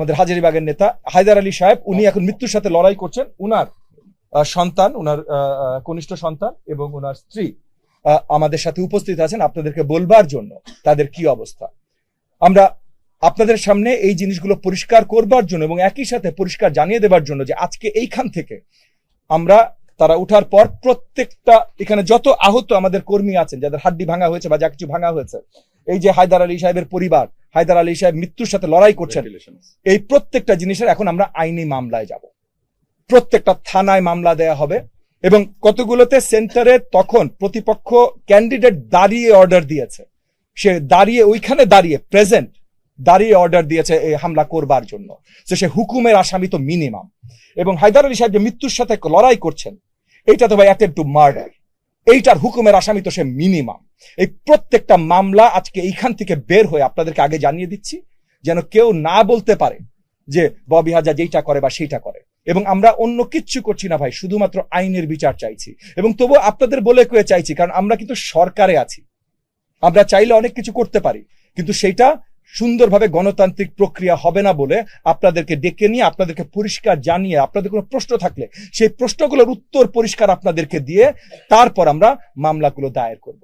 আমাদের হাজারীবাগের নেতা হায়দার আলী সাহেব, উনি এখন মৃত্যুর সাথে লড়াই করছেন। উনার সন্তান, উনার কনিষ্ঠ সন্তান এবং উনার স্ত্রী আমাদের সাথে উপস্থিত আছেন আপনাদেরকে বলবার জন্য তাদের কি অবস্থা। আমরা আপনাদের সামনে এই জিনিসগুলো পরিষ্কার করবার জন্য এবং একই সাথে পরিষ্কার জানিয়ে দেবার জন্য যে আজকে এইখান থেকে আমরা তারা উঠার পর প্রত্যেকটা এখানে যত আহত আমাদের কর্মী আছেন, যাদের হাড্ডি ভাঙা হয়েছে বা যা কিছু ভাঙা হয়েছে, এই যে হায়দার আলী সাহেবের পরিবার, হায়দার আলী সাহেব মৃত্যুর সাথে লড়াই করছেন, এই প্রত্যেকটা জিনিসের এখন আমরা আইনি মামলায় যাব। প্রত্যেকটা থানায় মামলা দেয়া হবে এবং কতগুলোতে সেন্টারে তখন প্রতিপক্ষ ক্যান্ডিডেট দাঁড়িয়ে অর্ডার দিয়েছে, সে দাঁড়িয়ে ওইখানে দাঁড়িয়ে প্রেজেন্ট দাঁড়িয়ে অর্ডার দিয়েছে এই হামলা করবার জন্য। সে হুকুমের আসামি তো মিনিমাম। এবং হায়দার আলী সাহেব যে মৃত্যুর সাথে লড়াই করছেন, এইটা তো ভাই অ্যাটেম্পট টু মার্ডার, এইটার হুকুমের আসামি তো সে মিনিমাম। এই প্রত্যেকটা মামলা আজকে এইখান থেকে বের হয়ে আপনাদেরকে আগে জানিয়ে দিচ্ছি, যেন কেউ না বলতে পারে যে ববি হাজার যেইটা করে বা সেইটা করে। এবং আমরা অন্য কিচ্ছু করছি না ভাই, শুধুমাত্র আইনের বিচার চাইছি। এবং তবু আপনাদের বলে কয়ে চাইছি, কারণ আমরা কিন্তু সরকারে আছি, আমরা চাইলে অনেক কিছু করতে পারি, কিন্তু সেটা সুন্দরভাবে গণতান্ত্রিক প্রক্রিয়া হবে না বলে আপনাদেরকে ডেকে নিয়ে আপনাদেরকে পরিষ্কার জানিয়ে, আপনাদের কোনো প্রশ্ন থাকলে সেই প্রশ্নগুলোর উত্তর পরিষ্কার আপনাদেরকে দিয়ে তারপর আমরা মামলাগুলো দায়ের করব।